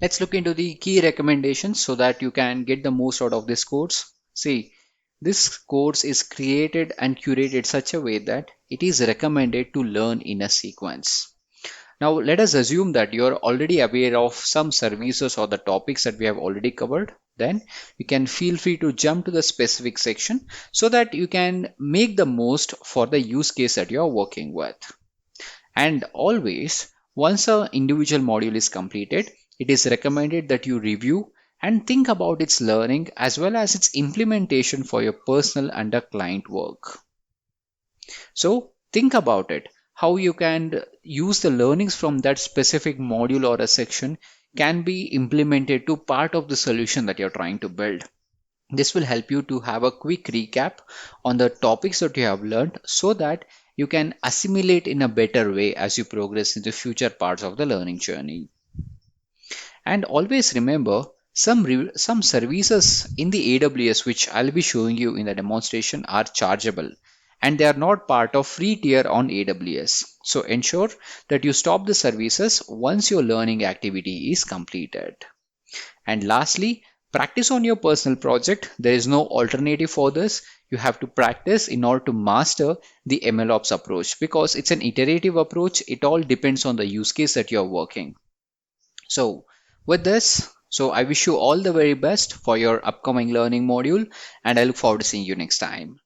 Let's look into the key recommendations so that you can get the most out of this course. See, this course is created and curated such a way that it is recommended to learn in a sequence. Now, let us assume that you're already aware of some services or the topics that we have already covered. Then you can feel free to jump to the specific section so that you can make the most for the use case that you're working with. And always, once an individual module is completed, it is recommended that you review and think about its learning as well as its implementation for your personal and a client work. So think about it, how you can use the learnings from that specific module or a section can be implemented to part of the solution that you're trying to build. This will help you to have a quick recap on the topics that you have learned so that you can assimilate in a better way as you progress into future parts of the learning journey. And always remember, some services in the AWS which I'll be showing you in the demonstration are chargeable and they are not part of free tier on AWS. So ensure that you stop the services once your learning activity is completed. And lastly, practice on your personal project. There is no alternative for this. You have to practice in order to master the MLOps approach because it's an iterative approach. It all depends on the use case that you're working. So with this, I wish you all the very best for your upcoming learning module and I look forward to seeing you next time.